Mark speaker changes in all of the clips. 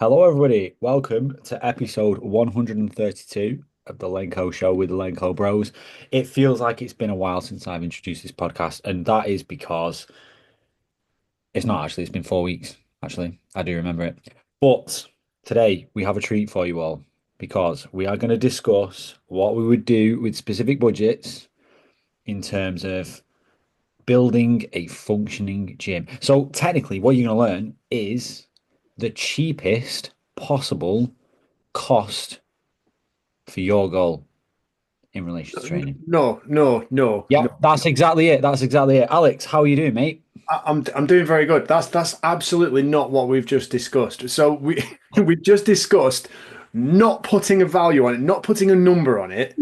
Speaker 1: Hello, everybody. Welcome to episode 132 of the Lenko Show with the Lenko Bros. It feels like it's been a while since I've introduced this podcast, and that is because it's not actually, it's been 4 weeks. Actually, I do remember it. But today we have a treat for you all because we are going to discuss what we would do with specific budgets in terms of building a functioning gym. So, technically, what you're going to learn is the cheapest possible cost for your goal in relation to training.
Speaker 2: No, no, no, no.
Speaker 1: Yep, that's exactly it. That's exactly it. Alex, how are you doing, mate?
Speaker 2: I'm doing very good. That's absolutely not what we've just discussed. So we we've just discussed not putting a value on it, not putting a number on it,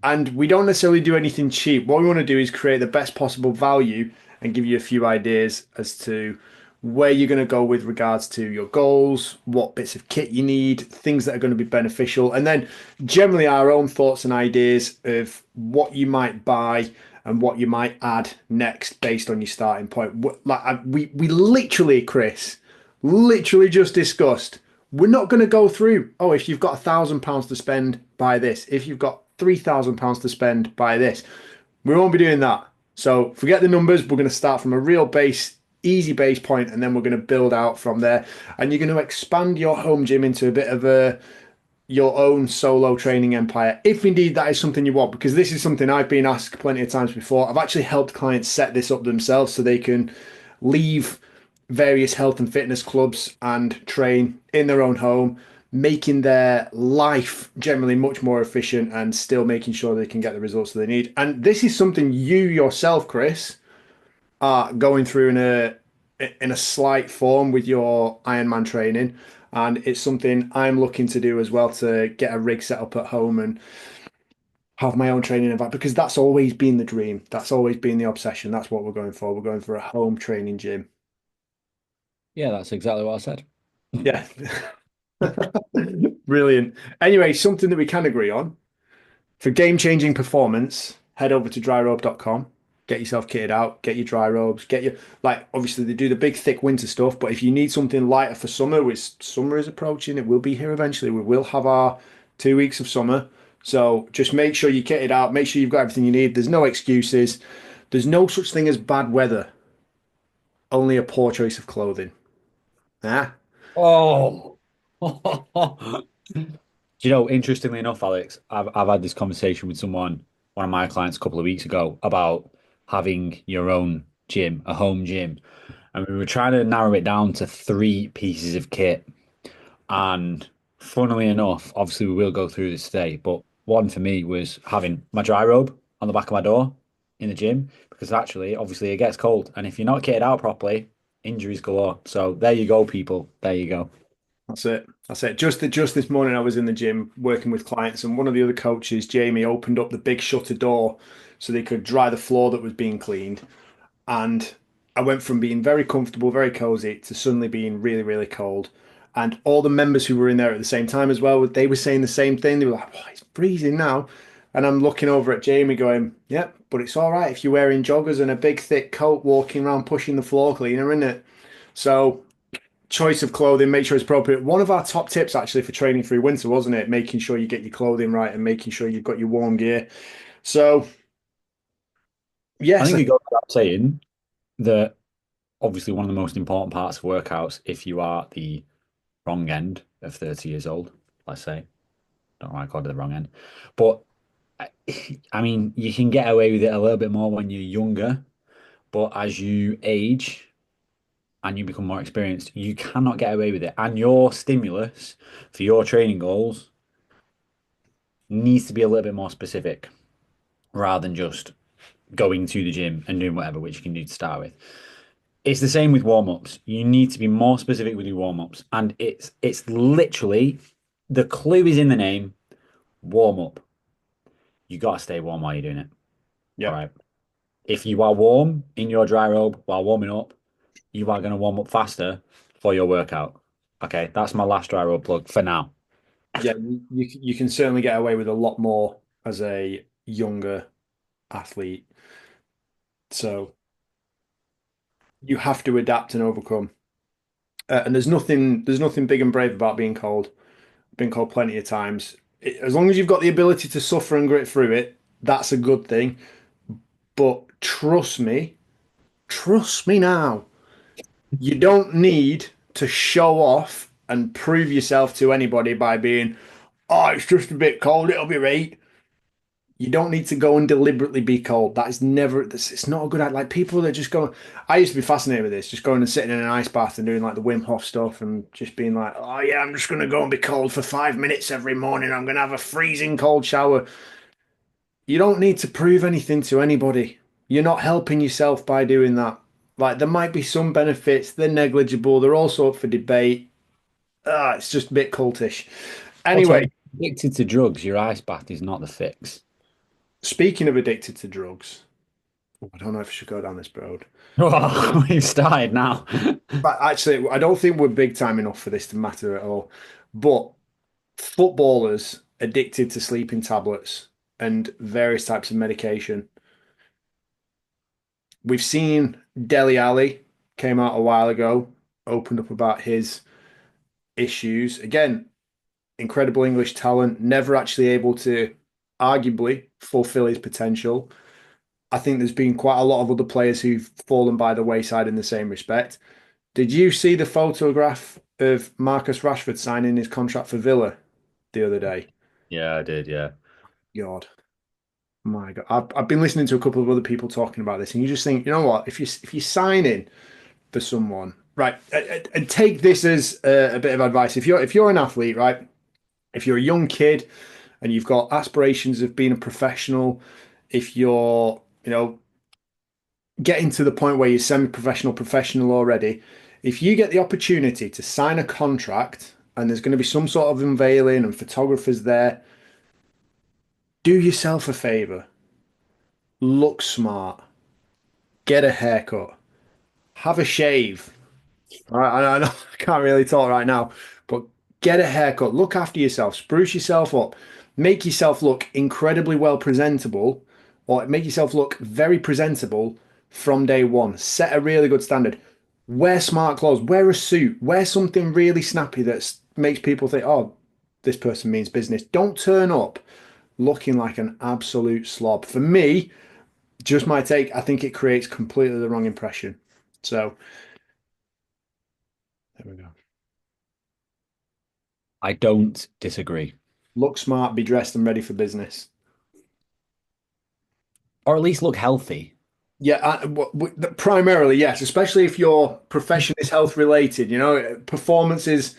Speaker 2: and we don't necessarily do anything cheap. What we want to do is create the best possible value and give you a few ideas as to where you're going to go with regards to your goals, what bits of kit you need, things that are going to be beneficial, and then generally our own thoughts and ideas of what you might buy and what you might add next based on your starting point. We literally, Chris, literally just discussed. We're not going to go through. Oh, if you've got £1,000 to spend, buy this. If you've got £3,000 to spend, buy this. We won't be doing that. So forget the numbers. We're going to start from a real base, easy base point, and then we're going to build out from there. And you're going to expand your home gym into a bit of a your own solo training empire, if indeed that is something you want, because this is something I've been asked plenty of times before. I've actually helped clients set this up themselves so they can leave various health and fitness clubs and train in their own home, making their life generally much more efficient and still making sure they can get the results that they need. And this is something you yourself, Chris, are going through in a slight form with your Ironman training. And it's something I'm looking to do as well to get a rig set up at home and have my own training environment because that's always been the dream. That's always been the obsession. That's what we're going for. We're going for a home training gym.
Speaker 1: Yeah, that's exactly what I said.
Speaker 2: Yeah. Brilliant. Anyway, something that we can agree on for game-changing performance, head over to dryrobe.com. Get yourself kitted out, get your dry robes, get your like obviously they do the big thick winter stuff, but if you need something lighter for summer, which summer is approaching, it will be here eventually. We will have our 2 weeks of summer. So just make sure you kitted out, make sure you've got everything you need. There's no excuses. There's no such thing as bad weather, only a poor choice of clothing. Ah,
Speaker 1: Oh. Do you know, interestingly enough, Alex, I've had this conversation with one of my clients a couple of weeks ago about having your own gym, a home gym. And we were trying to narrow it down to three pieces of kit. And funnily enough, obviously we will go through this today, but one for me was having my dry robe on the back of my door in the gym because actually, obviously, it gets cold. And if you're not kitted out properly, injuries galore. So there you go, people. There you go.
Speaker 2: that's it. That's it. Just this morning, I was in the gym working with clients, and one of the other coaches, Jamie, opened up the big shutter door so they could dry the floor that was being cleaned. And I went from being very comfortable, very cozy, to suddenly being really, really cold. And all the members who were in there at the same time as well, they were saying the same thing. They were like, "Oh, it's freezing now." And I'm looking over at Jamie going, "Yep, but it's all right if you're wearing joggers and a big thick coat walking around pushing the floor cleaner, isn't it?" So choice of clothing, make sure it's appropriate. One of our top tips actually for training through winter, wasn't it? Making sure you get your clothing right and making sure you've got your warm gear. So
Speaker 1: I
Speaker 2: yes,
Speaker 1: think it goes without saying that obviously one of the most important parts of workouts, if you are the wrong end of 30 years old, let's say, don't know why I called it the wrong end, but I mean, you can get away with it a little bit more when you're younger, but as you age and you become more experienced, you cannot get away with it. And your stimulus for your training goals needs to be a little bit more specific rather than just going to the gym and doing whatever, which you can do to start with. It's the same with warm-ups. You need to be more specific with your warm-ups. And it's literally the clue is in the name, warm up. You gotta stay warm while you're doing it. All
Speaker 2: yeah.
Speaker 1: right. If you are warm in your dry robe while warming up, you are going to warm up faster for your workout. Okay, that's my last dry robe plug for now.
Speaker 2: Yeah, you can certainly get away with a lot more as a younger athlete. So you have to adapt and overcome. and there's nothing big and brave about being cold. Been cold plenty of times. As long as you've got the ability to suffer and grit through it, that's a good thing. But trust me now, you don't need to show off and prove yourself to anybody by being, oh, it's just a bit cold, it'll be right. You don't need to go and deliberately be cold. That is never, it's not a good idea. Like people that just go, I used to be fascinated with this, just going and sitting in an ice bath and doing like the Wim Hof stuff and just being like, oh yeah, I'm just going to go and be cold for 5 minutes every morning. I'm going to have a freezing cold shower. You don't need to prove anything to anybody. You're not helping yourself by doing that. Like there might be some benefits, they're negligible, they're also up for debate. It's just a bit cultish.
Speaker 1: Also,
Speaker 2: Anyway,
Speaker 1: if you're addicted to drugs, your ice bath is not the fix.
Speaker 2: speaking of addicted to drugs, I don't know if I should go down this road.
Speaker 1: Oh, we've started now.
Speaker 2: But actually, I don't think we're big time enough for this to matter at all. But footballers addicted to sleeping tablets and various types of medication. We've seen Deli Ali came out a while ago, opened up about his issues. Again, incredible English talent, never actually able to arguably fulfill his potential. I think there's been quite a lot of other players who've fallen by the wayside in the same respect. Did you see the photograph of Marcus Rashford signing his contract for Villa the other day?
Speaker 1: Yeah, I did. Yeah.
Speaker 2: God, my God, I've been listening to a couple of other people talking about this, and you just think, you know what? If you're signing for someone, right, and take this as a bit of advice. If you're an athlete, right, if you're a young kid and you've got aspirations of being a professional, if you're, getting to the point where you're semi-professional, professional already, if you get the opportunity to sign a contract and there's going to be some sort of unveiling and photographers there, do yourself a favor, look smart, get a haircut, have a shave. All right, I know I can't really talk right now, but get a haircut, look after yourself, spruce yourself up, make yourself look incredibly well presentable, or make yourself look very presentable from day one. Set a really good standard. Wear smart clothes, wear a suit, wear something really snappy that makes people think, oh, this person means business. Don't turn up looking like an absolute slob. For me, just my take, I think it creates completely the wrong impression. So there we go.
Speaker 1: I don't disagree.
Speaker 2: Look smart, be dressed and ready for business.
Speaker 1: Or at least look healthy.
Speaker 2: Yeah, primarily, yes, especially if your profession is health related, performance is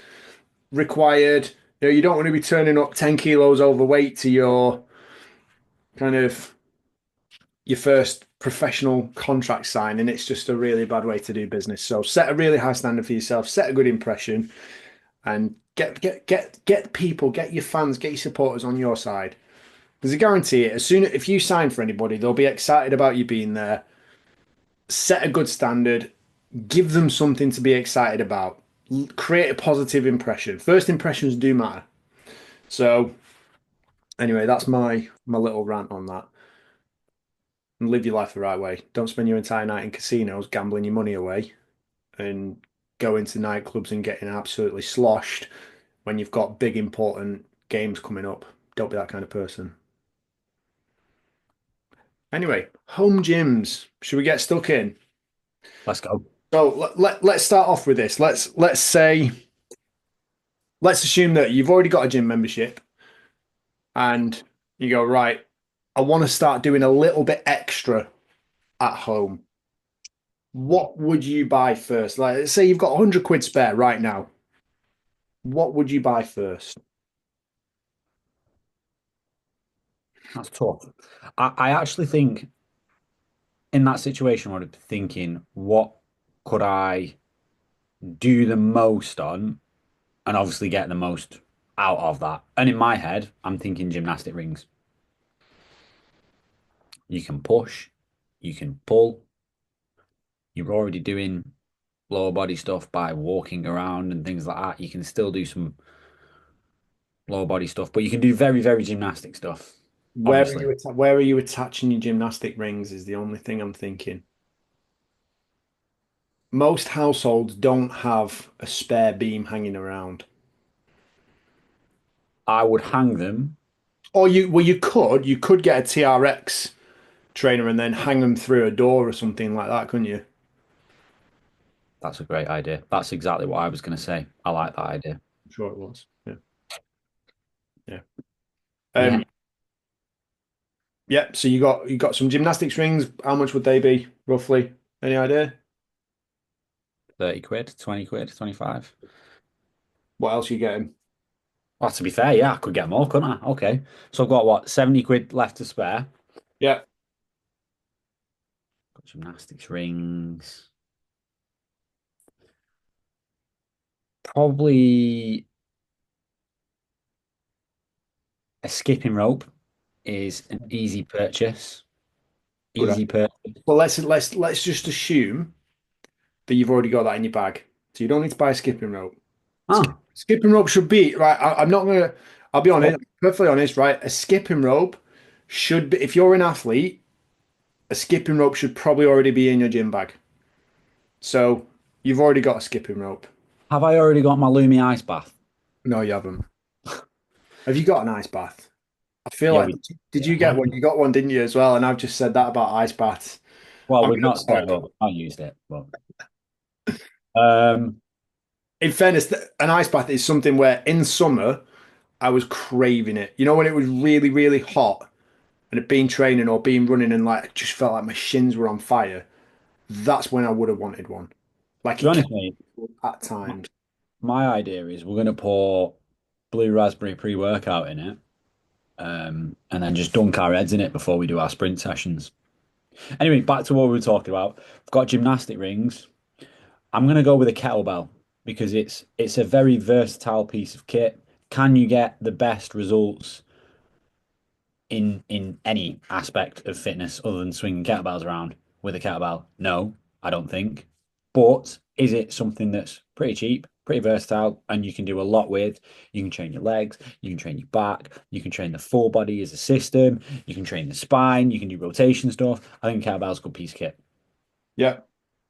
Speaker 2: required. You don't want to be turning up 10 kilos overweight to your kind of your first professional contract signing. It's just a really bad way to do business. So set a really high standard for yourself, set a good impression, and get people, get your fans, get your supporters on your side. There's a guarantee it. As soon if you sign for anybody, they'll be excited about you being there. Set a good standard, give them something to be excited about, create a positive impression. First impressions do matter. So anyway, that's my little rant on that. And live your life the right way. Don't spend your entire night in casinos gambling your money away and go into nightclubs and getting absolutely sloshed when you've got big important games coming up. Don't be that kind of person. Anyway, home gyms. Should we get stuck in?
Speaker 1: Let's go.
Speaker 2: So let's start off with this. Let's assume that you've already got a gym membership and you go, right, I want to start doing a little bit extra at home. What would you buy first? Like, let's say you've got 100 quid spare right now. What would you buy first?
Speaker 1: That's tough. I actually think in that situation, I would be thinking, what could I do the most on, and obviously get the most out of that. And in my head, I'm thinking gymnastic rings. You can push, you can pull. You're already doing lower body stuff by walking around and things like that. You can still do some lower body stuff, but you can do very, very gymnastic stuff, obviously.
Speaker 2: Where are you attaching your gymnastic rings is the only thing I'm thinking. most households don't have a spare beam hanging around.
Speaker 1: I would hang them.
Speaker 2: Or you could get a TRX trainer and then hang them through a door or something like that, couldn't you?
Speaker 1: That's a great idea. That's exactly what I was going to say. I like that idea.
Speaker 2: I'm sure it was. Yeah. Yeah.
Speaker 1: Yeah,
Speaker 2: Um, yeah, so you got some gymnastics rings. How much would they be, roughly? Any idea?
Speaker 1: 30 quid, 20 quid, 25.
Speaker 2: What else you getting?
Speaker 1: Well, to be fair, yeah, I could get more, couldn't I? Okay. So I've got what, 70 quid left to spare.
Speaker 2: Yeah,
Speaker 1: Got gymnastics rings. Probably a skipping rope is an easy purchase.
Speaker 2: good
Speaker 1: Easy
Speaker 2: idea.
Speaker 1: purchase.
Speaker 2: Well, let's just assume that you've already got that in your bag. So you don't need to buy a skipping rope.
Speaker 1: Ah,
Speaker 2: Skipping rope should be right. I'm not gonna. I'll be
Speaker 1: oh,
Speaker 2: honest, perfectly honest. Right, a skipping rope should be. If you're an athlete, a skipping rope should probably already be in your gym bag. So you've already got a skipping rope.
Speaker 1: have I already got my Lumi ice bath?
Speaker 2: No, you haven't. Have you got an ice bath? I feel
Speaker 1: Yeah,
Speaker 2: like
Speaker 1: we.
Speaker 2: did you get
Speaker 1: Yeah.
Speaker 2: one? You got one, didn't you, as well? And I've just said that about ice baths.
Speaker 1: Well,
Speaker 2: I'm
Speaker 1: we've
Speaker 2: gonna
Speaker 1: not set
Speaker 2: start.
Speaker 1: it up. I used it, but um,
Speaker 2: In fairness, an ice bath is something where in summer I was craving it. You know, when it was really, really hot and it'd been training or been running and like just felt like my shins were on fire. That's when I would have wanted one. Like
Speaker 1: to be
Speaker 2: it
Speaker 1: honest,
Speaker 2: can
Speaker 1: mate,
Speaker 2: at
Speaker 1: my,
Speaker 2: times.
Speaker 1: my idea is we're gonna pour blue raspberry pre-workout in it, and then just dunk our heads in it before we do our sprint sessions. Anyway, back to what we were talking about. I've got gymnastic rings. I'm gonna go with a kettlebell because it's a very versatile piece of kit. Can you get the best results in any aspect of fitness other than swinging kettlebells around with a kettlebell? No, I don't think. But is it something that's pretty cheap, pretty versatile, and you can do a lot with? You can train your legs, you can train your back, you can train the full body as a system, you can train the spine, you can do rotation stuff. I think kettlebell's a good piece of kit.
Speaker 2: Yeah,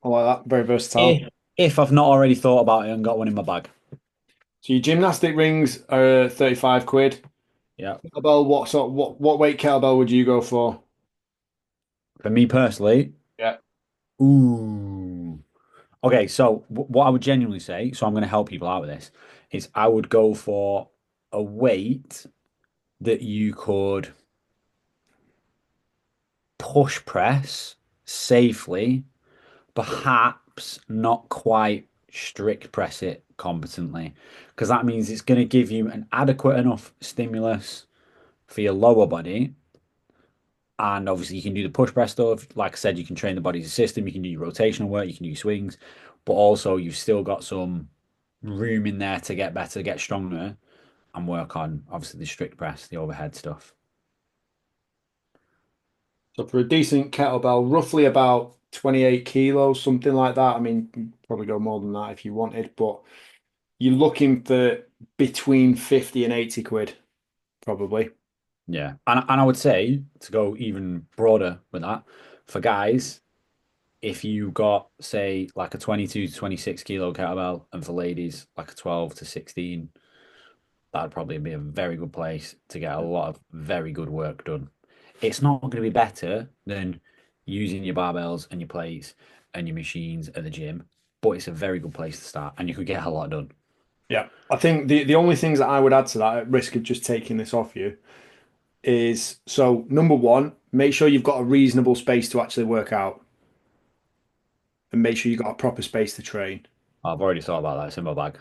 Speaker 2: I like that. Very versatile.
Speaker 1: If I've not already thought about it and got one in my bag.
Speaker 2: So your gymnastic rings are 35 quid.
Speaker 1: Yeah.
Speaker 2: Kettlebell, what weight kettlebell would you go for?
Speaker 1: For me personally,
Speaker 2: Yeah.
Speaker 1: ooh. Okay, so what I would genuinely say, so I'm going to help people out with this, is I would go for a weight that you could push press safely, perhaps not quite strict press it competently, because that means it's going to give you an adequate enough stimulus for your lower body. And obviously, you can do the push press stuff. Like I said, you can train the body as a system. You can do your rotational work. You can do your swings, but also you've still got some room in there to get better, get stronger, and work on obviously the strict press, the overhead stuff.
Speaker 2: So for a decent kettlebell, roughly about 28 kilos, something like that. I mean, you'd probably go more than that if you wanted, but you're looking for between 50 and 80 quid, probably.
Speaker 1: Yeah, and I would say to go even broader with that, for guys, if you got say like a 22 to 26 kilo kettlebell, and for ladies like a 12 to 16, that'd probably be a very good place to get a lot of very good work done. It's not going to be better than using your barbells and your plates and your machines at the gym, but it's a very good place to start, and you could get a lot done.
Speaker 2: Yeah. I think the only things that I would add to that at risk of just taking this off you is so number one, make sure you've got a reasonable space to actually work out and make sure you've got a proper space to train.
Speaker 1: I've already thought about that. It's in my bag.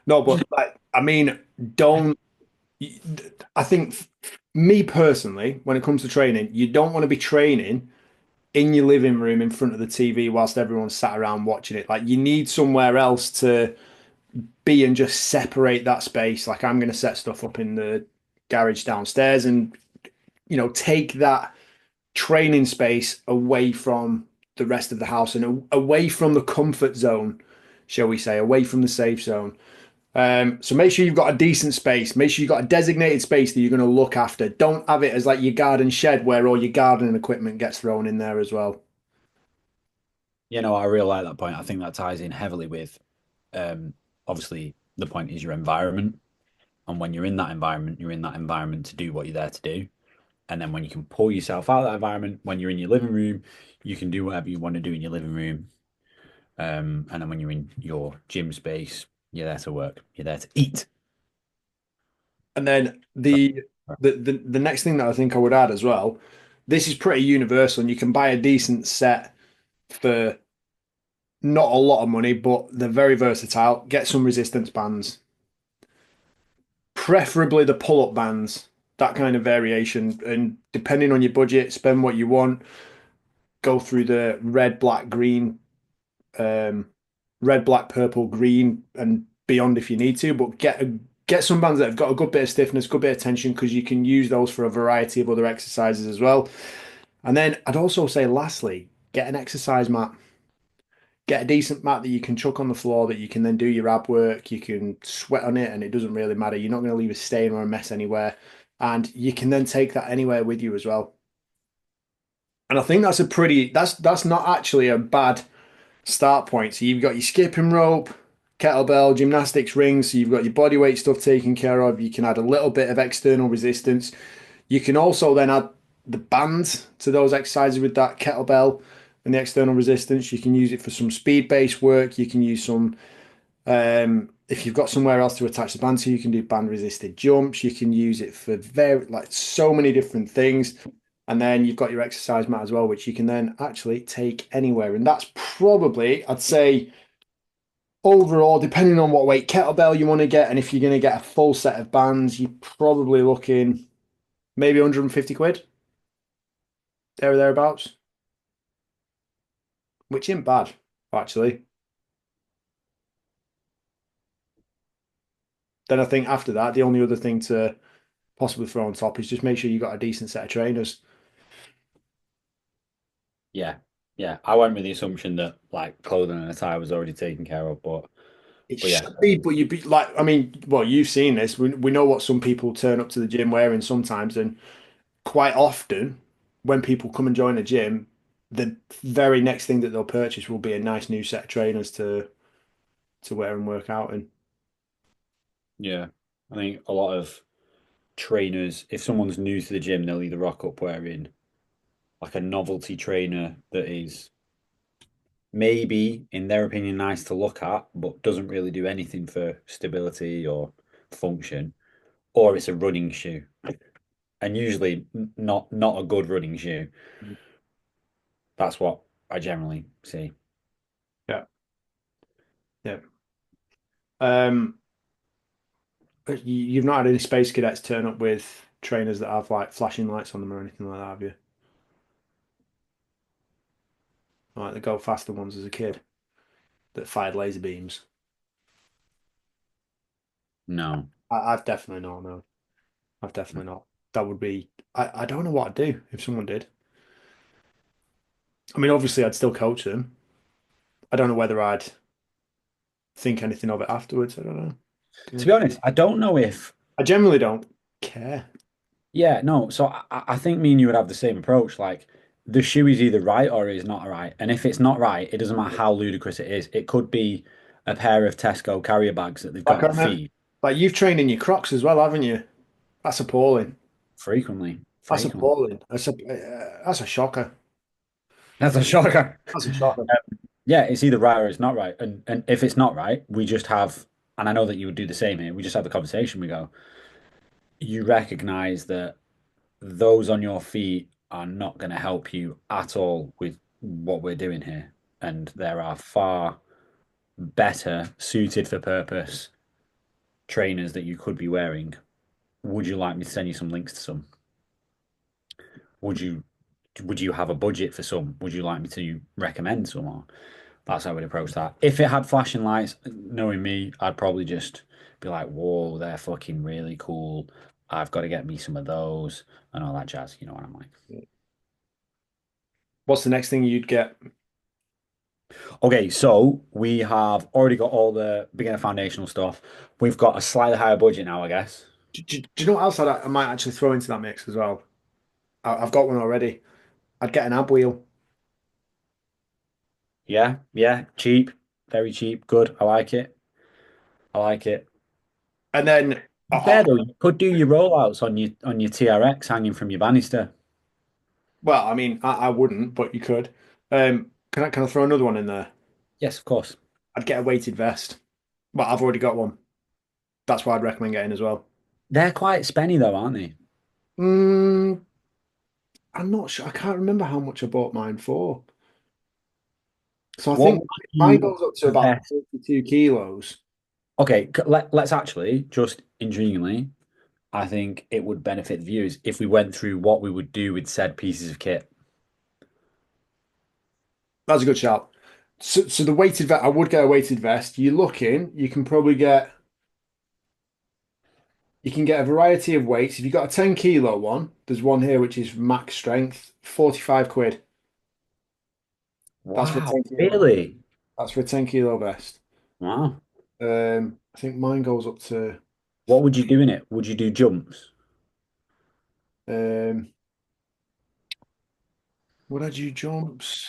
Speaker 2: No, but like, I mean, don't. I think me personally, when it comes to training, you don't want to be training in your living room in front of the TV whilst everyone's sat around watching it. Like you need somewhere else to be and just separate that space. Like I'm going to set stuff up in the garage downstairs and take that training space away from the rest of the house and away from the comfort zone, shall we say, away from the safe zone. So make sure you've got a decent space. Make sure you've got a designated space that you're going to look after. Don't have it as like your garden shed where all your gardening equipment gets thrown in there as well.
Speaker 1: I really like that point. I think that ties in heavily with um obviously the point is your environment. And when you're in that environment, you're in that environment to do what you're there to do. And then when you can pull yourself out of that environment, when you're in your living room, you can do whatever you want to do in your living room. And then when you're in your gym space, you're there to work. You're there to eat.
Speaker 2: And then
Speaker 1: So,
Speaker 2: the next thing that I think I would add as well, this is pretty universal, and you can buy a decent set for not a lot of money, but they're very versatile. Get some resistance bands, preferably the pull-up bands, that kind of variation. And depending on your budget, spend what you want. Go through the red, black, green, um, red, black, purple, green, and beyond if you need to. But get some bands that have got a good bit of stiffness, good bit of tension, because you can use those for a variety of other exercises as well. And then I'd also say, lastly, get an exercise mat. Get a decent mat that you can chuck on the floor that you can then do your ab work. You can sweat on it and it doesn't really matter. You're not going to leave a stain or a mess anywhere. And you can then take that anywhere with you as well. And I think that's not actually a bad start point. So you've got your skipping rope, kettlebell, gymnastics rings. So you've got your body weight stuff taken care of. You can add a little bit of external resistance. You can also then add the bands to those exercises with that kettlebell and the external resistance. You can use it for some speed-based work. You can use some, if you've got somewhere else to attach the band to, you can do band-resisted jumps. You can use it for like so many different things. And then you've got your exercise mat as well, which you can then actually take anywhere. And that's probably, I'd say, overall, depending on what weight kettlebell you want to get, and if you're going to get a full set of bands, you're probably looking maybe 150 quid, there or thereabouts, which isn't bad, actually. Then I think after that, the only other thing to possibly throw on top is just make sure you got a decent set of trainers.
Speaker 1: yeah. Yeah. I went with the assumption that like clothing and attire was already taken care of,
Speaker 2: It
Speaker 1: but yeah.
Speaker 2: should be, but you'd be like, I mean, well, you've seen this. We know what some people turn up to the gym wearing sometimes, and quite often when people come and join a gym, the very next thing that they'll purchase will be a nice new set of trainers to wear and work out in.
Speaker 1: Yeah. I think a lot of trainers, if someone's new to the gym, they'll either rock up wearing like a novelty trainer that is maybe, in their opinion, nice to look at, but doesn't really do anything for stability or function, or it's a running shoe, and usually not a good running shoe. That's what I generally see.
Speaker 2: Yeah, yeah. Um, you've not had any space cadets turn up with trainers that have like flashing lights on them or anything like that, have you? Like the go faster ones as a kid that fired laser beams.
Speaker 1: No.
Speaker 2: I've definitely not. No, I've definitely not. That would be. I don't know what I'd do if someone did. I mean, obviously, I'd still coach them. I don't know whether I'd think anything of it afterwards. I don't know.
Speaker 1: To
Speaker 2: Yeah.
Speaker 1: be honest, I don't know if,
Speaker 2: I generally don't care.
Speaker 1: yeah, no. So I think me and you would have the same approach. Like the shoe is either right or it is not right. And if it's not right, it doesn't matter how ludicrous it is. It could be a pair of Tesco carrier bags that they've got
Speaker 2: Like
Speaker 1: at the
Speaker 2: on that,
Speaker 1: feet
Speaker 2: like you've trained in your Crocs as well, haven't you? That's appalling.
Speaker 1: frequently,
Speaker 2: That's
Speaker 1: frequently.
Speaker 2: appalling. That's a shocker.
Speaker 1: That's a shocker.
Speaker 2: That's a shocker.
Speaker 1: Yeah, it's either right or it's not right. And if it's not right, we just have, and I know that you would do the same here, we just have the conversation. We go, you recognize that those on your feet are not going to help you at all with what we're doing here. And there are far better suited for purpose trainers that you could be wearing. Would you like me to send you some links to some? Would you would you have a budget for some? Would you like me to recommend some? Or that's how I would approach that. If it had flashing lights, knowing me, I'd probably just be like, whoa, they're fucking really cool. I've got to get me some of those and all that jazz. You know what I'm like?
Speaker 2: What's the next thing you'd get?
Speaker 1: Okay, so we have already got all the beginner foundational stuff. We've got a slightly higher budget now, I guess.
Speaker 2: Do you know what else I might actually throw into that mix as well? I've got one already. I'd get an ab wheel.
Speaker 1: Yeah, yeah, cheap, very cheap, good. I like it. I like it.
Speaker 2: And then,
Speaker 1: To be fair though, you could do your rollouts on your TRX hanging from your banister.
Speaker 2: well, I mean, I wouldn't, but you could. Can I throw another one in there?
Speaker 1: Yes, of course.
Speaker 2: I'd get a weighted vest. Well, I've already got one. That's what I'd recommend getting as well.
Speaker 1: They're quite spenny though, aren't they?
Speaker 2: Mm, I'm not sure. I can't remember how much I bought mine for. So I
Speaker 1: What
Speaker 2: think
Speaker 1: would
Speaker 2: mine
Speaker 1: be
Speaker 2: goes up to
Speaker 1: the
Speaker 2: about
Speaker 1: best?
Speaker 2: 32 kilos.
Speaker 1: Okay, let's actually just intriguingly, I think it would benefit the viewers if we went through what we would do with said pieces of kit.
Speaker 2: That's a good shout. So the weighted vest, I would get a weighted vest. You look in, you can get a variety of weights. If you've got a 10 kilo one, there's one here which is max strength, 45 quid. That's for a
Speaker 1: Wow,
Speaker 2: 10 kilo.
Speaker 1: really?
Speaker 2: That's for a 10 kilo vest.
Speaker 1: Wow.
Speaker 2: I think mine goes up to
Speaker 1: What would you do in it? Would you do jumps?
Speaker 2: um would I do jumps?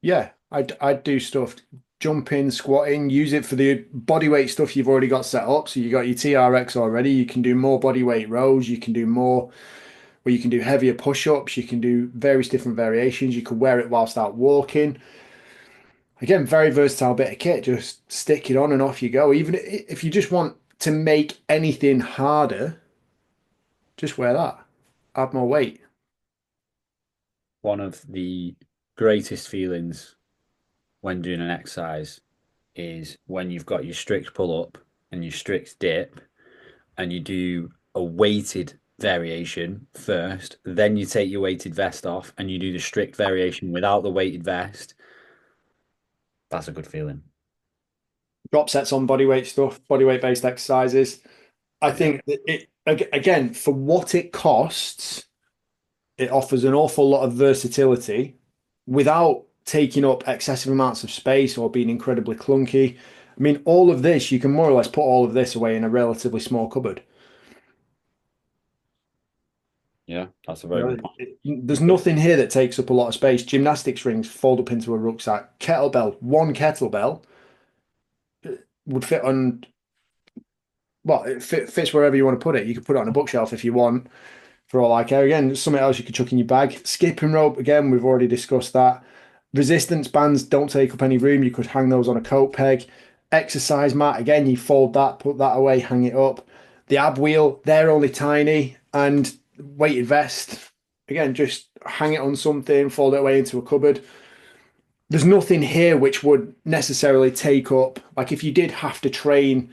Speaker 2: Yeah, I'd do stuff, jumping, squatting, use it for the body weight stuff you've already got set up. So you got your TRX already. You can do more body weight rows. You can do more, where you can do heavier push-ups. You can do various different variations. You can wear it whilst out walking. Again, very versatile bit of kit. Just stick it on and off you go. Even if you just want to make anything harder, just wear that. Add more weight.
Speaker 1: One of the greatest feelings when doing an exercise is when you've got your strict pull up and your strict dip, and you do a weighted variation first, then you take your weighted vest off and you do the strict variation without the weighted vest. That's a good feeling.
Speaker 2: Drop sets on body weight stuff, body weight based exercises. I
Speaker 1: Yeah.
Speaker 2: think that again, for what it costs, it offers an awful lot of versatility without taking up excessive amounts of space or being incredibly clunky. I mean, all of this, you can more or less put all of this away in a relatively small cupboard.
Speaker 1: Yeah, that's a
Speaker 2: You
Speaker 1: very
Speaker 2: know,
Speaker 1: good point.
Speaker 2: there's nothing here that takes up a lot of space. Gymnastics rings fold up into a rucksack. Kettlebell, one kettlebell would fit on, well, fits wherever you want to put it. You could put it on a bookshelf if you want, for all I care. Again, something else you could chuck in your bag. Skipping rope, again, we've already discussed that. Resistance bands don't take up any room. You could hang those on a coat peg. Exercise mat, again, you fold that, put that away, hang it up. The ab wheel, they're only tiny. And weighted vest, again, just hang it on something, fold it away into a cupboard. There's nothing here which would necessarily take up, like if you did have to train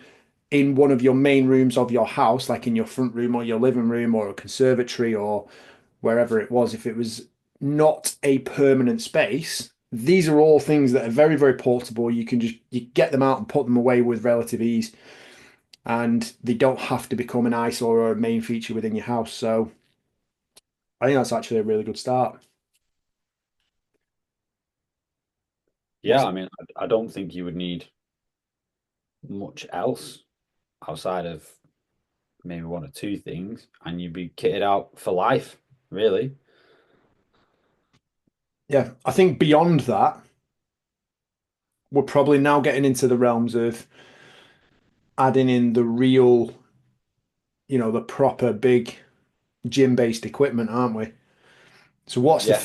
Speaker 2: in one of your main rooms of your house, like in your front room or your living room or a conservatory or wherever it was, if it was not a permanent space, these are all things that are very, very portable. You can just you get them out and put them away with relative ease, and they don't have to become an eyesore or a main feature within your house. So I think that's actually a really good start.
Speaker 1: Yeah,
Speaker 2: What's
Speaker 1: I mean, I don't think you would need much else outside of maybe one or two things, and you'd be kitted out for life, really.
Speaker 2: Yeah, I think beyond that, we're probably now getting into the realms of adding in the real, the proper big gym-based equipment, aren't we? So
Speaker 1: Yeah.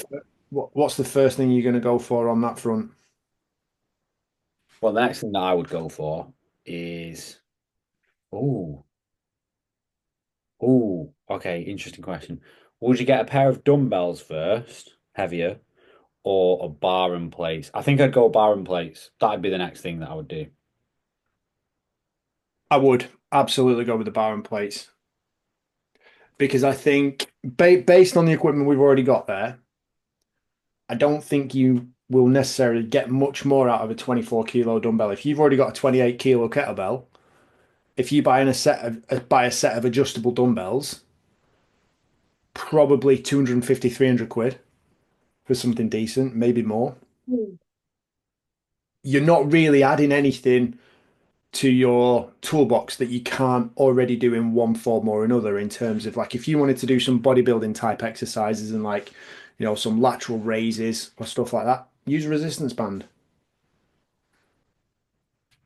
Speaker 2: what's the first thing you're going to go for on that front?
Speaker 1: Well, the next thing that I would go for is, oh, okay, interesting question. Would you get a pair of dumbbells first, heavier, or a bar and plates? I think I'd go bar and plates. That'd be the next thing that I would do.
Speaker 2: I would absolutely go with the bar and plates because I think based on the equipment we've already got there, I don't think you will necessarily get much more out of a 24 kilo dumbbell. If you've already got a 28 kilo kettlebell, if you buy a set of adjustable dumbbells, probably 250, 300 quid for something decent, maybe more. You're not really adding anything to your toolbox that you can't already do in one form or another, in terms of like if you wanted to do some bodybuilding type exercises and like some lateral raises or stuff like that, use a resistance band.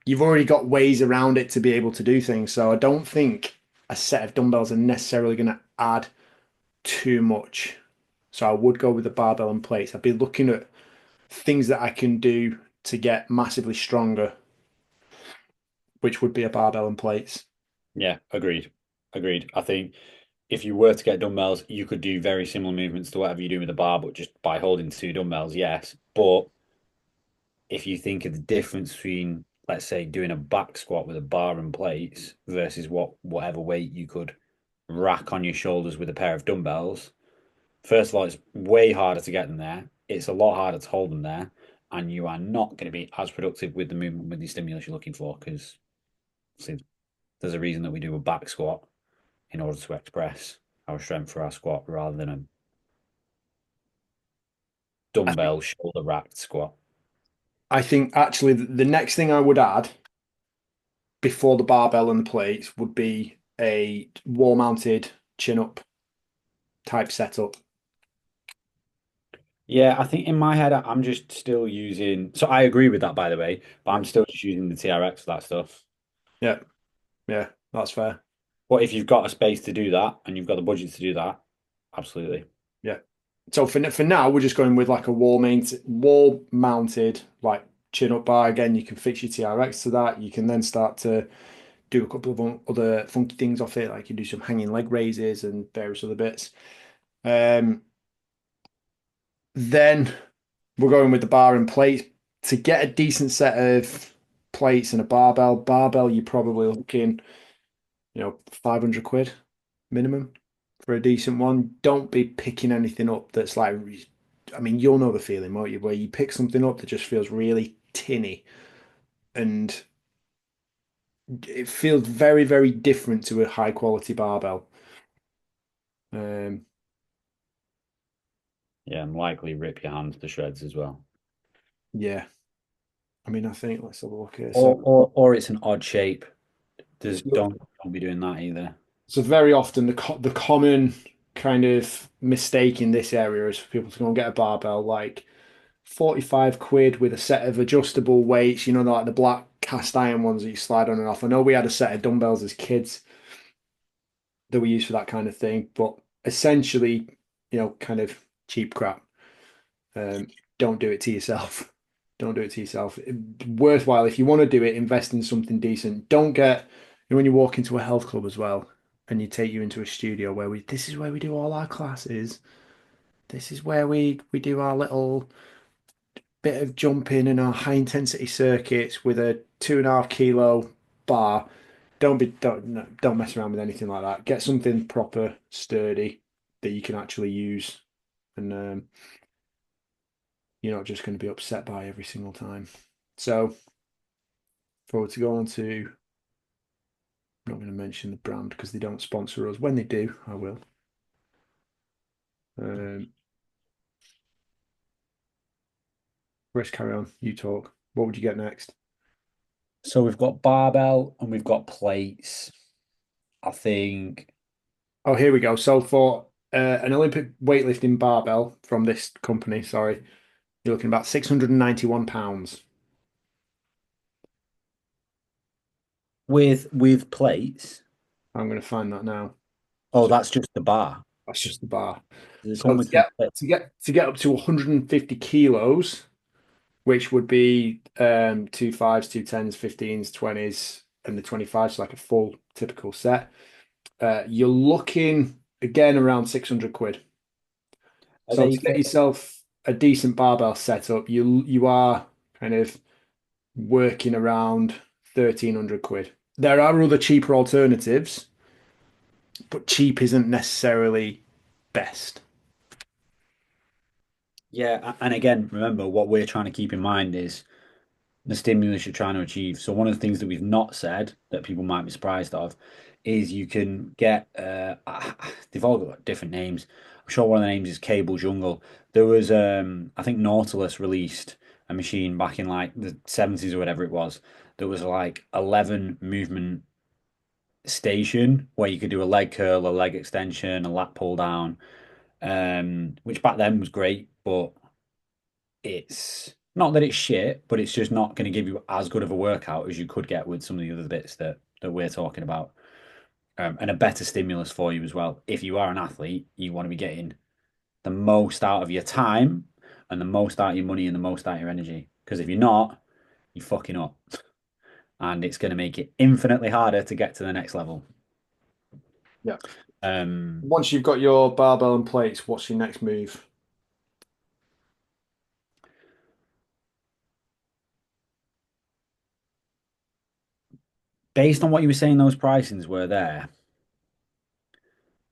Speaker 2: You've already got ways around it to be able to do things. So I don't think a set of dumbbells are necessarily going to add too much. So I would go with the barbell and plates. I'd be looking at things that I can do to get massively stronger, which would be a barbell and plates.
Speaker 1: Yeah, agreed. Agreed. I think if you were to get dumbbells, you could do very similar movements to whatever you do with the bar, but just by holding two dumbbells, yes. But if you think of the difference between, let's say, doing a back squat with a bar and plates versus whatever weight you could rack on your shoulders with a pair of dumbbells, first of all, it's way harder to get them there. It's a lot harder to hold them there, and you are not going to be as productive with the movement with the stimulus you're looking for because see, there's a reason that we do a back squat in order to express our strength for our squat rather than a
Speaker 2: I think,
Speaker 1: dumbbell shoulder racked squat.
Speaker 2: I think actually the next thing I would add before the barbell and the plates would be a wall mounted chin up type setup.
Speaker 1: Yeah, I think in my head, I'm just still using. So I agree with that, by the way, but
Speaker 2: Yeah.
Speaker 1: I'm still just using the TRX for that stuff.
Speaker 2: Yeah. Yeah. That's fair.
Speaker 1: But if you've got a space to do that and you've got the budget to do that, absolutely.
Speaker 2: Yeah. So for now, we're just going with like a wall mounted like chin up bar. Again, you can fix your TRX to that. You can then start to do a couple of other funky things off it, like you do some hanging leg raises and various other bits. Um, then we're going with the bar and plates to get a decent set of plates and a barbell. Barbell, you're probably looking, 500 quid minimum for a decent one. Don't be picking anything up that's like, I mean, you'll know the feeling, won't you? Where you pick something up that just feels really tinny and it feels very, very different to a high quality barbell. Um,
Speaker 1: Yeah, and likely rip your hands to shreds as well.
Speaker 2: yeah, I mean, I think let's have a look here.
Speaker 1: Or it's an odd shape. There's
Speaker 2: So,
Speaker 1: don't be doing that either.
Speaker 2: so very often the common kind of mistake in this area is for people to go and get a barbell like 45 quid with a set of adjustable weights, like the black cast iron ones that you slide on and off. I know we had a set of dumbbells as kids that we used for that kind of thing, but essentially, kind of cheap crap. Um, don't do it to yourself. Don't do it to yourself. Worthwhile if you want to do it, invest in something decent. Don't get, when you walk into a health club as well, and you take you into a studio where this is where we do all our classes. This is where we do our little bit of jumping in our high intensity circuits with a 2.5 kilo bar. Don't mess around with anything like that. Get something proper, sturdy that you can actually use, and you're not just going to be upset by every single time. So, forward to go on to, I'm not going to mention the brand because they don't sponsor us. When they do, I will. Um, let's carry on. You talk. What would you get next?
Speaker 1: So we've got barbell and we've got plates. I think
Speaker 2: Oh, here we go. So for an Olympic weightlifting barbell from this company, sorry, you're looking about £691.
Speaker 1: with plates.
Speaker 2: I'm going to find that now.
Speaker 1: Oh,
Speaker 2: So
Speaker 1: that's just the bar.
Speaker 2: that's just the bar.
Speaker 1: Does it
Speaker 2: So
Speaker 1: come
Speaker 2: to
Speaker 1: with some
Speaker 2: get
Speaker 1: plates?
Speaker 2: up to 150 kilos, which would be two fives, two tens, 15s, 20s, and the 25s, so like a full typical set. You're looking again around 600 quid.
Speaker 1: Are
Speaker 2: So
Speaker 1: they
Speaker 2: to get
Speaker 1: fit?
Speaker 2: yourself a decent barbell setup, you are kind of working around 1,300 quid. There are other cheaper alternatives, but cheap isn't necessarily best.
Speaker 1: Yeah, and again, remember what we're trying to keep in mind is the stimulus you're trying to achieve. So one of the things that we've not said that people might be surprised of is you can get they've all got different names. I'm sure one of the names is Cable Jungle. There was I think Nautilus released a machine back in like the 70s or whatever it was that was like 11 movement station where you could do a leg curl, a leg extension, a lat pull down, which back then was great, but it's not that it's shit, but it's just not going to give you as good of a workout as you could get with some of the other bits that we're talking about. And a better stimulus for you as well. If you are an athlete, you want to be getting the most out of your time and the most out of your money and the most out of your energy. Because if you're not, you're fucking up. And it's going to make it infinitely harder to get to the next level.
Speaker 2: Yeah.
Speaker 1: Um,
Speaker 2: Once you've got your barbell and plates, what's your next move?
Speaker 1: Based on what you were saying, those pricings were there.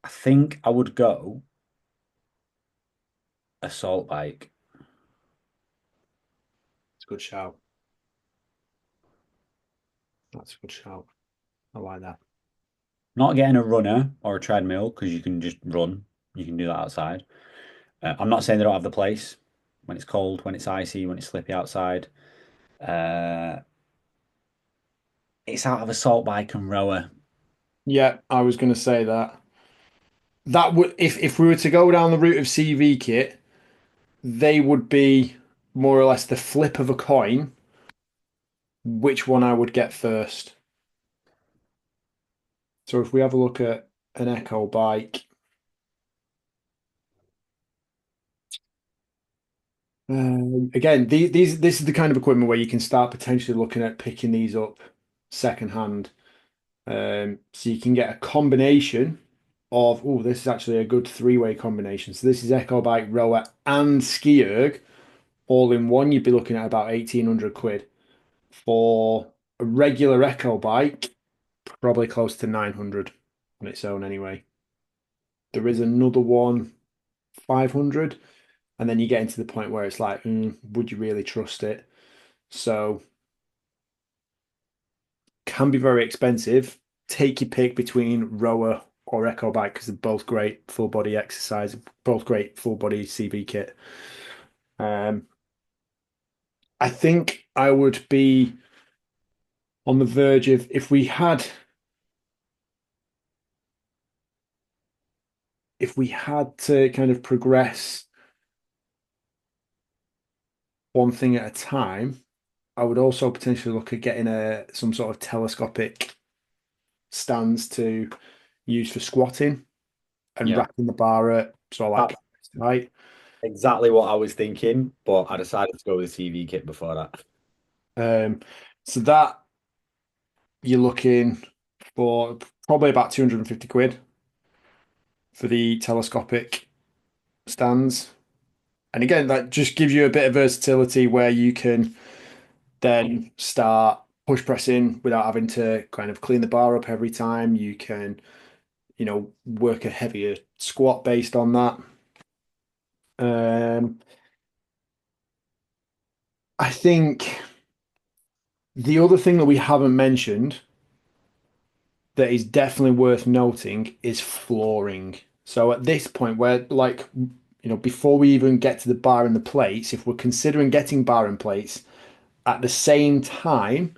Speaker 1: I think I would go assault bike.
Speaker 2: It's a good shout. That's a good shout. I like that.
Speaker 1: Not getting a runner or a treadmill because you can just run. You can do that outside. I'm not saying they don't have the place when it's cold, when it's icy, when it's slippy outside. Uh, it's out of assault bike and rower.
Speaker 2: Yeah, I was going to say that. That would, if we were to go down the route of CV kit, they would be more or less the flip of a coin, which one I would get first. So if we have a look at an Echo bike, again, this is the kind of equipment where you can start potentially looking at picking these up secondhand. So you can get a combination of, oh, this is actually a good three-way combination. So this is Echo bike, rower, and ski erg all in one. You'd be looking at about 1,800 quid. For a regular Echo bike, probably close to 900 on its own anyway. There is another one, 500, and then you get into the point where it's like, would you really trust it? So can be very expensive. Take your pick between rower or Echo bike because they're both great full body exercise, both great full body CV kit. Um, I think I would be on the verge of if we had to kind of progress one thing at a time, I would also potentially look at getting a some sort of telescopic stands to use for squatting and
Speaker 1: Yeah.
Speaker 2: racking the bar at so like
Speaker 1: That's
Speaker 2: height.
Speaker 1: exactly what I was thinking, but I decided to go with the TV kit before that.
Speaker 2: Um, so that you're looking for probably about 250 quid for the telescopic stands. And again, that just gives you a bit of versatility where you can then start push pressing without having to kind of clean the bar up every time. You can, work a heavier squat based on that. Um, I think the other thing that we haven't mentioned that is definitely worth noting is flooring. So at this point, where before we even get to the bar and the plates, if we're considering getting bar and plates at the same time,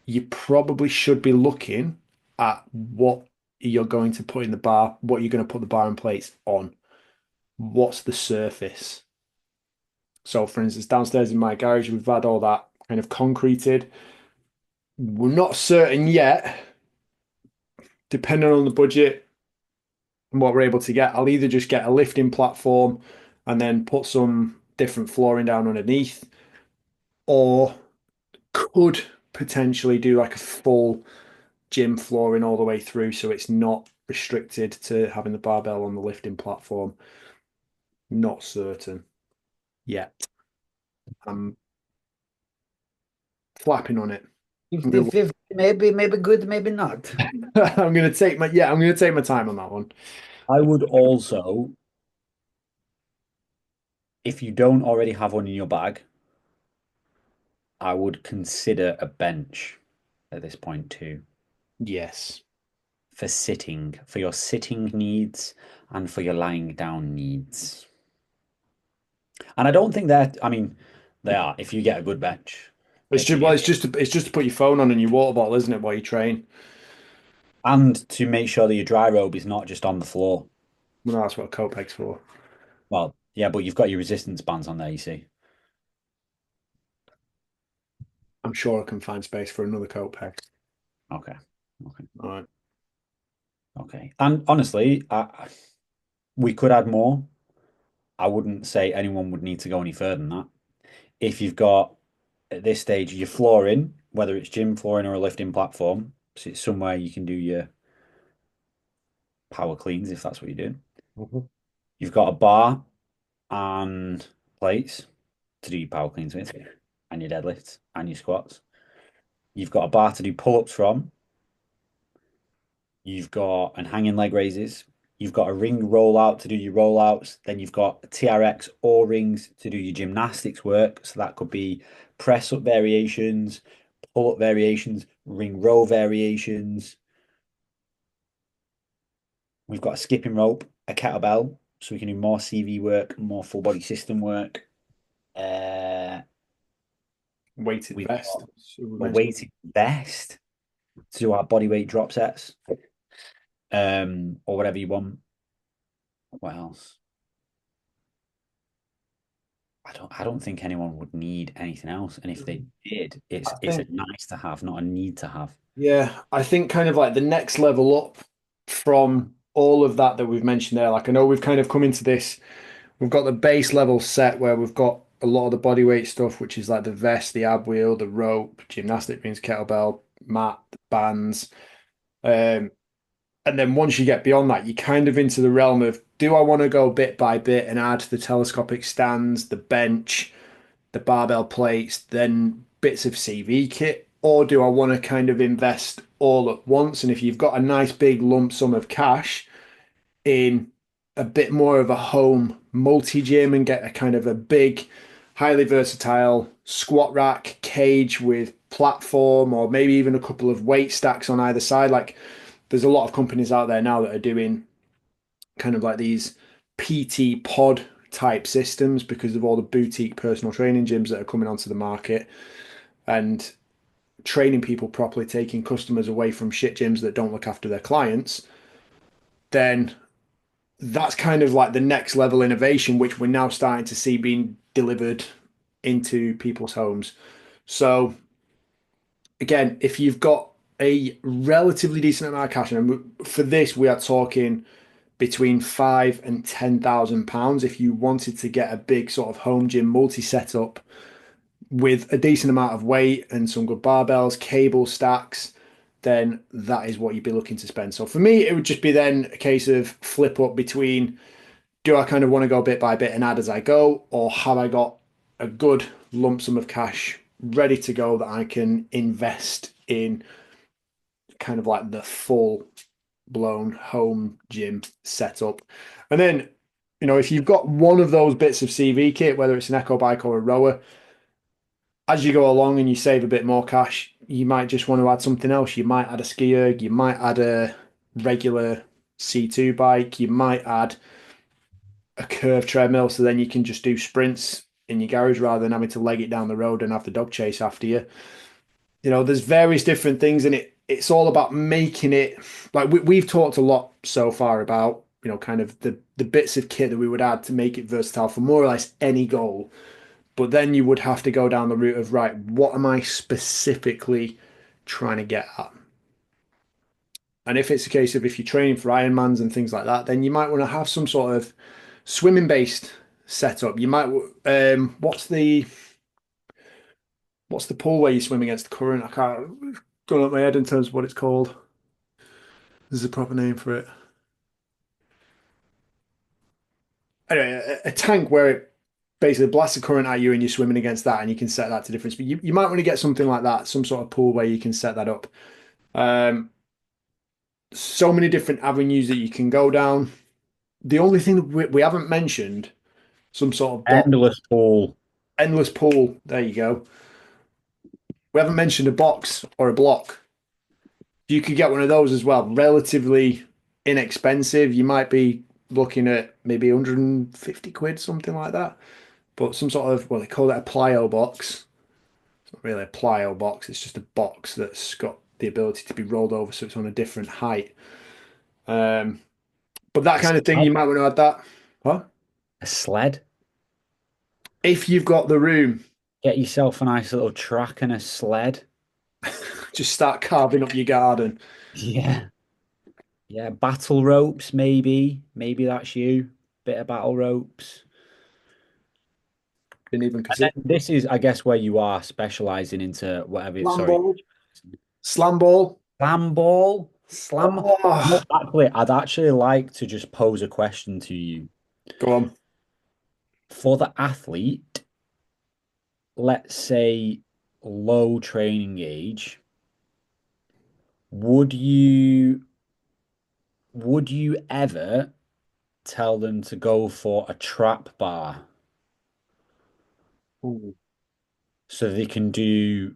Speaker 2: you probably should be looking at what you're going to put in the bar, what you're going to put the bar and plates on. What's the surface? So, for instance, downstairs in my garage, we've had all that kind of concreted. We're not certain yet, depending on the budget and what we're able to get. I'll either just get a lifting platform and then put some different flooring down underneath, or could potentially do like a full gym flooring all the way through so it's not restricted to having the barbell on the lifting platform. Not certain yet. I'm flapping on it. I'm gonna
Speaker 1: 50-50, maybe good, maybe not.
Speaker 2: I'm gonna take my time on that one.
Speaker 1: I would also, if you don't already have one in your bag, I would consider a bench at this point too,
Speaker 2: Yes.
Speaker 1: for sitting, for your sitting needs and for your lying down needs. And I don't think that, I mean, they are if you get a good bench.
Speaker 2: It's
Speaker 1: If
Speaker 2: just
Speaker 1: you
Speaker 2: well,
Speaker 1: get,
Speaker 2: it's just to put your phone on and your water bottle, isn't it, while you train?
Speaker 1: and to make sure that your dry robe is not just on the floor.
Speaker 2: Well, that's what a Copeg's for.
Speaker 1: Well, yeah, but you've got your resistance bands on there, you see.
Speaker 2: I'm sure I can find space for another coat peg.
Speaker 1: Okay. Okay.
Speaker 2: All right.
Speaker 1: Okay. And honestly, we could add more. I wouldn't say anyone would need to go any further than that. If you've got at this stage your flooring, whether it's gym flooring or a lifting platform, so it's somewhere you can do your power cleans if that's what you're doing.
Speaker 2: Mhm.
Speaker 1: You've got a bar and plates to do your power cleans with, and your deadlifts and your squats. You've got a bar to do pull-ups from. You've got an hanging leg raises. You've got a ring rollout to do your rollouts. Then you've got TRX or rings to do your gymnastics work. So that could be press up variations, pull up variations, ring row variations. We've got a skipping rope, a kettlebell, so we can do more CV work, more full body system work. Uh,
Speaker 2: Weighted
Speaker 1: we've
Speaker 2: vest.
Speaker 1: got
Speaker 2: So we
Speaker 1: a
Speaker 2: mentioned.
Speaker 1: weighted vest to do our body weight drop sets, or whatever you want. What else? I don't think anyone would need anything else. And if they did,
Speaker 2: I
Speaker 1: it's a
Speaker 2: think,
Speaker 1: nice to have, not a need to have.
Speaker 2: yeah, I think kind of like the next level up from all of that we've mentioned there. Like I know we've kind of come into this. We've got the base level set where we've got a lot of the body weight stuff, which is like the vest, the ab wheel, the rope, gymnastic rings, kettlebell, mat, bands. Um, and then once you get beyond that, you're kind of into the realm of do I want to go bit by bit and add the telescopic stands, the bench, the barbell plates, then bits of CV kit, or do I want to kind of invest all at once? And if you've got a nice big lump sum of cash in a bit more of a home multi gym and get a kind of a big, highly versatile squat rack cage with platform, or maybe even a couple of weight stacks on either side. Like there's a lot of companies out there now that are doing kind of like these PT pod type systems because of all the boutique personal training gyms that are coming onto the market and training people properly, taking customers away from shit gyms that don't look after their clients. Then that's kind of like the next level innovation, which we're now starting to see being delivered into people's homes. So again, if you've got a relatively decent amount of cash, and for this we are talking between £5,000 and £10,000 if you wanted to get a big sort of home gym multi setup with a decent amount of weight and some good barbells, cable stacks, then that is what you'd be looking to spend. So for me, it would just be then a case of flip up between do I kind of want to go bit by bit and add as I go, or have I got a good lump sum of cash ready to go that I can invest in kind of like the full blown home gym setup. And then, if you've got one of those bits of CV kit, whether it's an echo bike or a rower, as you go along and you save a bit more cash, you might just want to add something else. You might add a ski erg, you might add a regular C2 bike, you might add a curved treadmill so then you can just do sprints in your garage rather than having to leg it down the road and have the dog chase after you. There's various different things, and it's all about making it like we've talked a lot so far about kind of the bits of kit that we would add to make it versatile for more or less any goal. But then you would have to go down the route of right, what am I specifically trying to get at? And if it's a case of if you're training for Ironmans and things like that, then you might want to have some sort of swimming based setup. You might what's the pool where you swim against the current? I can't go up my head in terms of what it's called. There's a proper name for it. Anyway, a tank where it basically blasts a current at you and you're swimming against that and you can set that to different speed. You might want to get something like that, some sort of pool where you can set that up. Um, so many different avenues that you can go down. The only thing that we haven't mentioned, some sort of box,
Speaker 1: Endless pool.
Speaker 2: endless pool. There you go. We haven't mentioned a box or a block. You could get one of those as well, relatively inexpensive. You might be looking at maybe 150 quid, something like that. But some sort of, well, they call it a plyo box. It's not really a plyo box, it's just a box that's got the ability to be rolled over so it's on a different height. Um, but that
Speaker 1: A
Speaker 2: kind of thing,
Speaker 1: sled.
Speaker 2: you might want to add that. What?
Speaker 1: A sled.
Speaker 2: If you've got the room.
Speaker 1: Get yourself a nice little track and a sled.
Speaker 2: Just start carving up your garden.
Speaker 1: Yeah. Yeah, battle ropes, maybe. Maybe that's you. Bit of battle ropes.
Speaker 2: Didn't even
Speaker 1: And
Speaker 2: consider.
Speaker 1: then this is, I guess, where you are specializing into whatever.
Speaker 2: Slam
Speaker 1: Sorry.
Speaker 2: ball. Slam ball.
Speaker 1: Slam ball. Slam.
Speaker 2: Oh,
Speaker 1: No, actually, I'd actually like to just pose a question to you.
Speaker 2: go on.
Speaker 1: For the athlete, let's say low training age, would you would you ever tell them to go for a trap bar
Speaker 2: Ooh.
Speaker 1: so they can do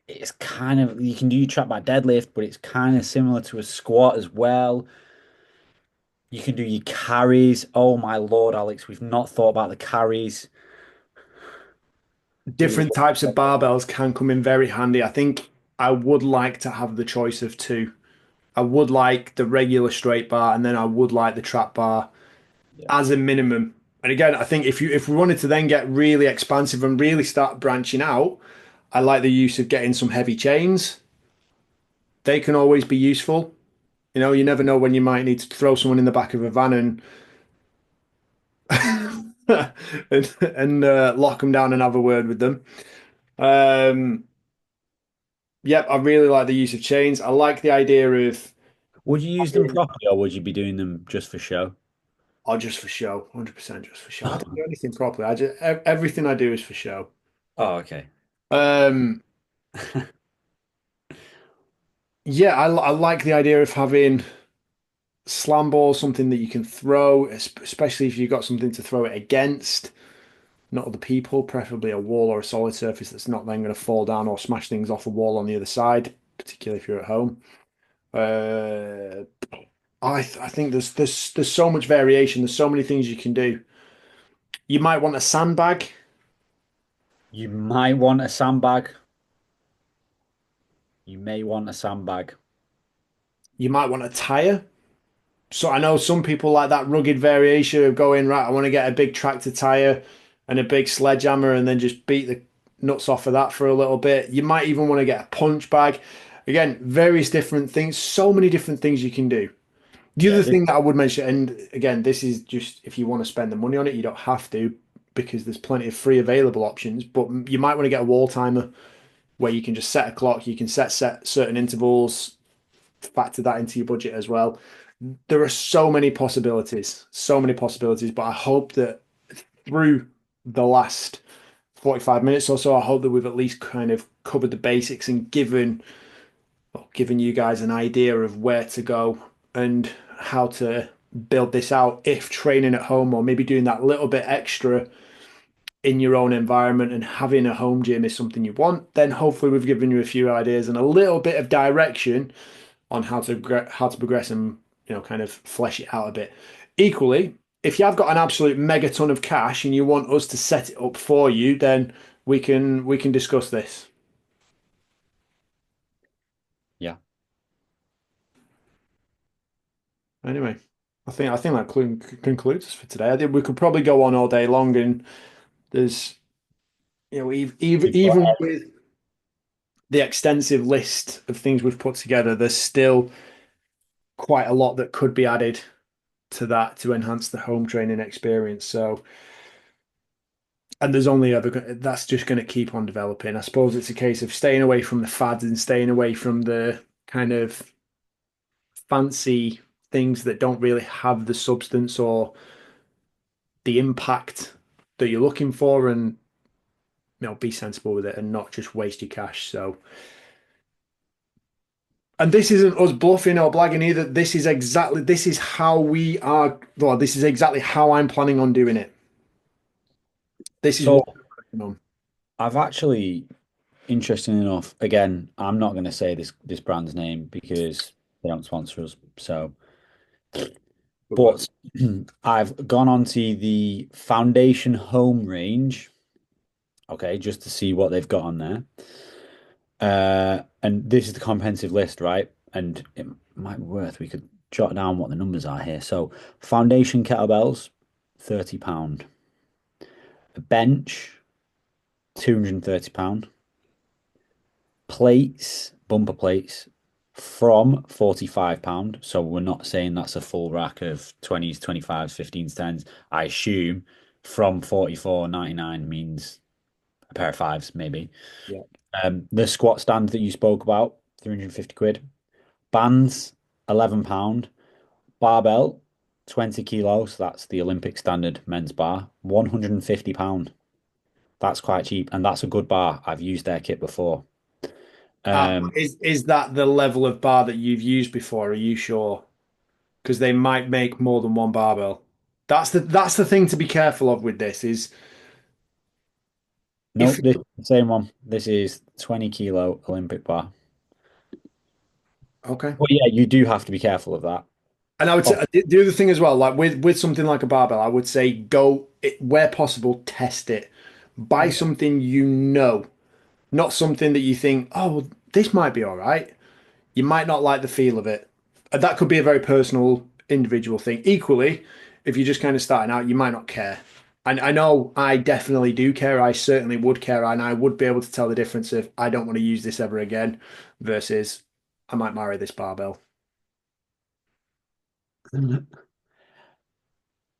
Speaker 1: it's kind of you can do trap bar deadlift, but it's kind of similar to a squat as well. You can do your carries. Oh my Lord, Alex, we've not thought about the carries. Ooh,
Speaker 2: Different types of barbells can come in very handy. I think I would like to have the choice of two. I would like the regular straight bar, and then I would like the trap bar
Speaker 1: yeah,
Speaker 2: as a minimum. And again, I think if we wanted to then get really expansive and really start branching out, I like the use of getting some heavy chains. They can always be useful. You know, you never know when you might need to throw someone in the back of a van and lock them down and have a word with them. Um, yep, I really like the use of chains. I like the idea of
Speaker 1: would you use them properly or would you be doing them just for show?
Speaker 2: oh, just for show, 100% just for show. I don't do anything properly. I just everything I do is for show.
Speaker 1: Oh, okay.
Speaker 2: Um, yeah, I like the idea of having slam ball, something that you can throw, especially if you've got something to throw it against, not other people, preferably a wall or a solid surface that's not then going to fall down or smash things off a wall on the other side, particularly if you're at home. Uh, I think there's so much variation. There's so many things you can do. You might want a sandbag.
Speaker 1: You might want a sandbag. You may want a sandbag.
Speaker 2: You might want a tire. So I know some people like that rugged variation of going, right, I want to get a big tractor tire and a big sledgehammer and then just beat the nuts off of that for a little bit. You might even want to get a punch bag. Again, various different things, so many different things you can do. The
Speaker 1: Yeah,
Speaker 2: other
Speaker 1: this,
Speaker 2: thing that I would mention, and again, this is just if you want to spend the money on it, you don't have to because there's plenty of free available options, but you might want to get a wall timer where you can just set a clock, you can set certain intervals, factor that into your budget as well. There are so many possibilities, but I hope that through the last 45 minutes or so, I hope that we've at least kind of covered the basics and given you guys an idea of where to go and how to build this out if training at home or maybe doing that little bit extra in your own environment and having a home gym is something you want, then hopefully we've given you a few ideas and a little bit of direction on how to progress and kind of flesh it out a bit. Equally, if you have got an absolute megaton of cash and you want us to set it up for you, then we can discuss this.
Speaker 1: yeah.
Speaker 2: Anyway, I think that concludes us for today. I think we could probably go on all day long, and there's
Speaker 1: You've got
Speaker 2: even with the extensive list of things we've put together, there's still quite a lot that could be added to that to enhance the home training experience. So, and there's only ever that's just going to keep on developing. I suppose it's a case of staying away from the fads and staying away from the kind of fancy things that don't really have the substance or the impact that you're looking for, and be sensible with it and not just waste your cash. So, and this isn't us bluffing or blagging either. This is how we are. Well, this is exactly how I'm planning on doing it. This is
Speaker 1: so
Speaker 2: what I'm working on.
Speaker 1: I've actually, interesting enough, again, I'm not going to say this brand's name because they don't sponsor us. So,
Speaker 2: Good work.
Speaker 1: but I've gone onto the Foundation Home range, okay, just to see what they've got on there. And this is the comprehensive list, right? And it might be worth we could jot down what the numbers are here. So, foundation kettlebells, £30. A bench, £230. Plates, bumper plates from £45. So we're not saying that's a full rack of 20s, 25s, 15s, 10s. I assume from 44.99 means a pair of fives, maybe.
Speaker 2: Yeah.
Speaker 1: The squat stand that you spoke about, 350 quid. Bands, £11. Barbell, 20 kilos. That's the Olympic standard men's bar, £150. That's quite cheap, and that's a good bar. I've used their kit before. Um,
Speaker 2: Is that the level of bar that you've used before? Are you sure? Because they might make more than one barbell. That's the thing to be careful of with this is if
Speaker 1: nope, this is the same one. This is 20 kilo Olympic bar.
Speaker 2: okay.
Speaker 1: But yeah, you do have to be careful of that.
Speaker 2: And I would say
Speaker 1: Oh,
Speaker 2: the other thing as well, like with something like a barbell, I would say go where possible, test it. Buy something you know, not something that you think, oh, well, this might be all right. You might not like the feel of it. And that could be a very personal, individual thing. Equally, if you're just kind of starting out, you might not care. And I know I definitely do care. I certainly would care, and I would be able to tell the difference if I don't want to use this ever again versus I might marry this barbell.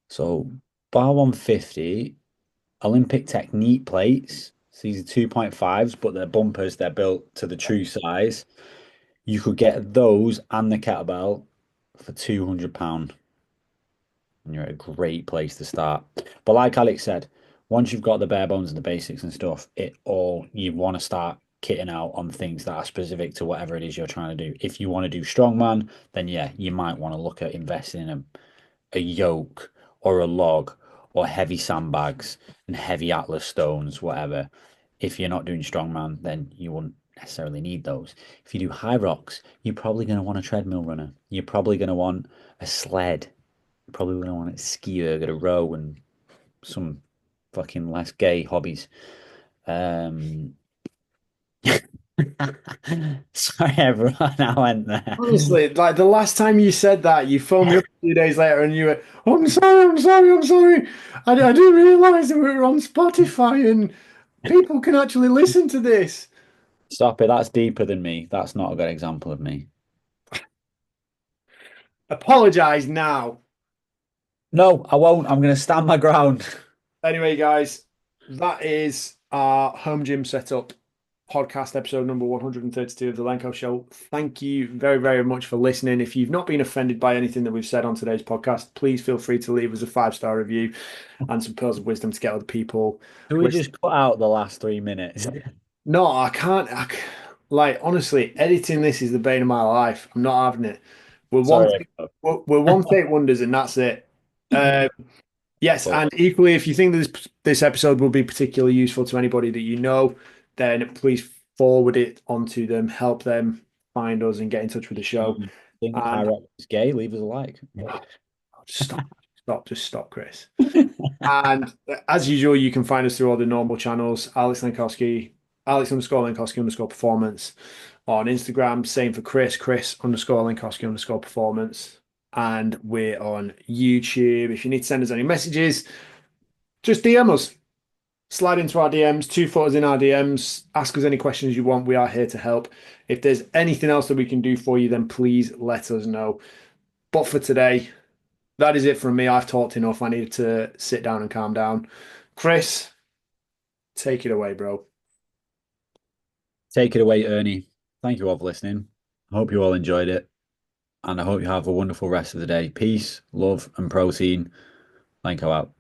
Speaker 1: so bar 150, Olympic technique plates. So these are 2.5s, but they're bumpers. They're built to the true size. You could get those and the kettlebell for £200. And you're at a great place to start. But like Alex said, once you've got the bare bones and the basics and stuff, it all you want to start kitting out on things that are specific to whatever it is you're trying to do. If you want to do strongman, then yeah, you might want to look at investing in a yoke or a log or heavy sandbags and heavy atlas stones, whatever. If you're not doing strongman, then you wouldn't necessarily need those. If you do high rocks, you're probably going to want a treadmill runner. You're probably going to want a sled. Probably gonna want to ski or get a row and some fucking less gay hobbies. Um, sorry, everyone, I went there.
Speaker 2: Honestly, like the last time you said that, you phoned me up a few days later and you were, oh, I'm sorry, I'm sorry, I'm sorry. I didn't realize that we were on Spotify and people can actually listen to this.
Speaker 1: Stop it. That's deeper than me. That's not a good example of me.
Speaker 2: Apologize now.
Speaker 1: No, I won't. I'm gonna stand my ground.
Speaker 2: Anyway, guys, that is our home gym setup podcast episode number 132 of the Lenko Show. Thank you very, very much for listening. If you've not been offended by anything that we've said on today's podcast, please feel free to leave us a 5-star review and some pearls of wisdom to get other people.
Speaker 1: Can we just cut out the last 3 minutes?
Speaker 2: No, I can't. Like, honestly, editing this is the bane of my life. I'm not having it. We're one,
Speaker 1: Sorry,
Speaker 2: we're one take wonders, and that's it. Um, yes,
Speaker 1: but
Speaker 2: and equally, if you think this episode will be particularly useful to anybody that you know, then please forward it onto them, help them find us, and get in touch with the show.
Speaker 1: you think High
Speaker 2: And
Speaker 1: Rock is gay? Leave us a like.
Speaker 2: just stop, Chris. And as usual, you can find us through all the normal channels. Alex_Lenkowski_performance on Instagram. Same for Chris_Lenkowski_performance. And we're on YouTube. If you need to send us any messages, just DM us. Slide into our DMs, 2 footers in our DMs. Ask us any questions you want. We are here to help. If there's anything else that we can do for you, then please let us know. But for today, that is it from me. I've talked enough. I need to sit down and calm down. Chris, take it away, bro.
Speaker 1: Take it away, Ernie. Thank you all for listening. I hope you all enjoyed it, and I hope you have a wonderful rest of the day. Peace, love, and protein. Thank you out.